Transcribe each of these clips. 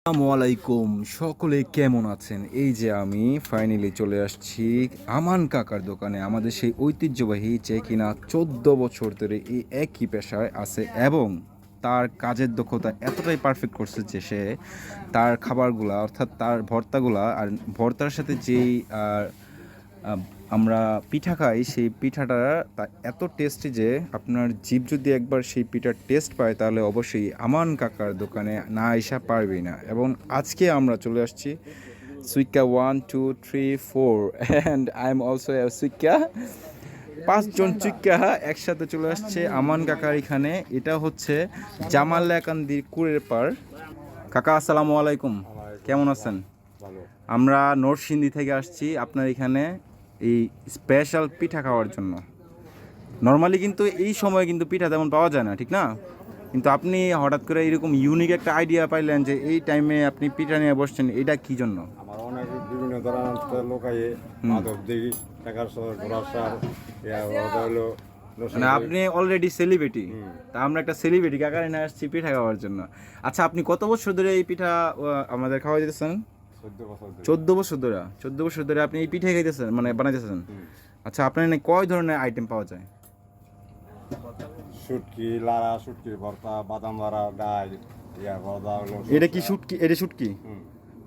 আসসালামু আলাইকুম, সকলে কেমন আছেন? এই যে আমি ফাইনালি চলে আসছি আমান কাকার দোকানে। আমাদের সেই ঐতিহ্যবাহী যে কিনা 14 বছর ধরে এই একই পেশায় আছে এবং তার কাজের দক্ষতা এতটাই পারফেক্ট করছে যে সে তার খাবারগুলা অর্থাৎ তার ভর্তাগুলা আর ভর্তার সাথে যেই আহ, আমরা পিঠা খাই সেই পিঠাটা এত টেস্টি যে আপনার জিভ যদি একবার সেই পিঠার টেস্ট পায় তাহলে অবশ্যই আমান কাকার দোকানে না আইসা পারবেই না। এবং আজকে আমরা চলে আসছি সুইকা 1 2 3 4 অ্যান্ড আই এম অলসো সুইকা। 5 জন চুইক্কা একসাথে চলে আসছে আমান কাকার এখানে। এটা হচ্ছে জামাল্লাকান্দির কুড়ের পাড়। কাকা আসসালামু আলাইকুম, কেমন আছেন? ভালো। আমরা নরসিংদী থেকে আসছি আপনার এখানে এই স্পেশাল পিঠা খাওয়ার জন্য। নর্মালি কিন্তু এই সময় কিন্তু পিঠা তেমন পাওয়া যায় না, ঠিক না? কিন্তু আপনি হঠাৎ করে এরকম ইউনিক একটা আইডিয়া পাইলেন যে এই টাইমে আপনি পিঠা নিয়ে বসছেন, এটা কি জন্য? আমার অনেক বিভিন্ন ধরনের লোক আয়ে মাধব দিঘি টাকার শহর ঘোরাসার হলো মানে আপনি অলরেডি সেলিব্রিটি, তা আমরা একটা সেলিব্রিটি কাকার এনে আসছি পিঠা খাওয়ার জন্য। আচ্ছা, আপনি কত বছর ধরে এই পিঠা আমাদের খাওয়া দিতেছেন? 14 বছর ধরে আপনি এই পিঠে খাইতেছেন, মানে বানাইতেছেন? আচ্ছা, আপনার এখানে কয় ধরনের আইটেম পাওয়া যায়? শুটকি লাড়া, শুটকির ভর্তা, বাদাম লাড়া, ডাল, ভর্তা হলো। এটা কি শুটকি? এটা শুটকি?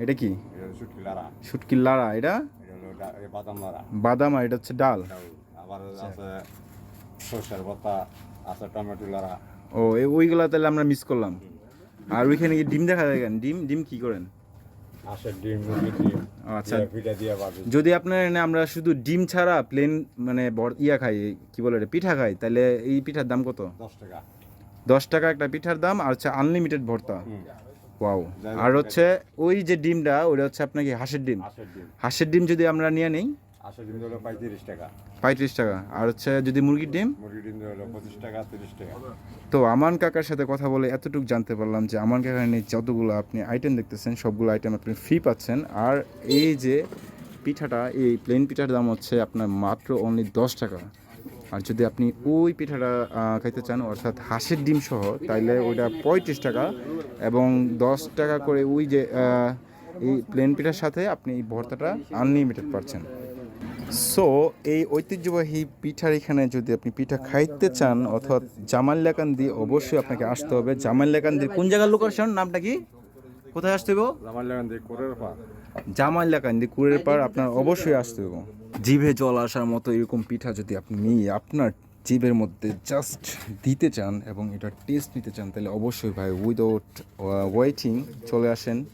এটা কি? শুটকি লাড়া, শুটকির লাড়া। এটা হলো বাদাম লাড়া, বাদাম, আর এটা হচ্ছে ডাল। আবার আছে সর্ষের ভর্তা, আছে টমেটো লাড়া। ও, ওইগুলা তাহলে আমরা মিস করলাম। আর ওইখানে কি ডিম দেখা যায় কেন? ডিম ডিম কি করেন? আসে ডিম, মুরগি ডিম, আচ্ছা, পিঠা দিয়ে বাজি। যদি আপনার এখানে আমরা শুধু ডিম ছাড়া প্লেন মানে ইয়া খাই, কি বলে এটা, পিঠা খাই, তাহলে এই পিঠার দাম কত? 10 টাকা। 10 টাকা একটা পিঠার দাম, আর হচ্ছে আনলিমিটেড ভর্তা। হুম। ওয়াও। আর হচ্ছে ওই যে ডিমটা, ওটা হচ্ছে আপনার কি হাঁসের ডিম? আসে ডিম, হাঁসের ডিম যদি আমরা নিয়ে নিই আসে ডিম হলো 35 টাকা। 35 টাকা। আর হচ্ছে যদি মুরগির ডিম? মুরগি ডিম হলো 25 টাকা, 30 টাকা। তো আমান কাকার সাথে কথা বলে এতটুকু জানতে পারলাম যে আমান কাকার নিয়ে যতগুলো আপনি আইটেম দেখতেছেন সবগুলো আইটেম আপনি ফ্রি পাচ্ছেন। আর এই যে পিঠাটা, এই প্লেন পিঠার দাম হচ্ছে আপনার মাত্র অনলি 10 টাকা। আর যদি আপনি ওই পিঠাটা খাইতে চান অর্থাৎ হাঁসের ডিম সহ, তাইলে ওইটা 35 টাকা। এবং 10 টাকা করে ওই যে এই প্লেন পিঠার সাথে আপনি এই ভর্তাটা আনলিমিটেড পাচ্ছেন। সো এই ঐতিহ্যবাহী পিঠার এখানে যদি আপনি পিঠা খাইতে চান অর্থাৎ জামাল্লাকান্দি, অবশ্যই আপনাকে আসতে হবে। জামাল্লাকান্দির কোন জায়গার লোকেশন, নামটা কি, কোথায় আসতে হবে? জামালগঞ্জ কোরের পা। জামাল্লাকান্দি কুড়ের পাড়, আপনার অবশ্যই আসতে হবে। জিভে জল আসার মতো এরকম পিঠা যদি আপনি আপনার জিভের মধ্যে জাস্ট দিতে চান এবং এটা টেস্ট নিতে চান, তাহলে অবশ্যই ভাই উইদাউট ওয়েটিং চলে আসেন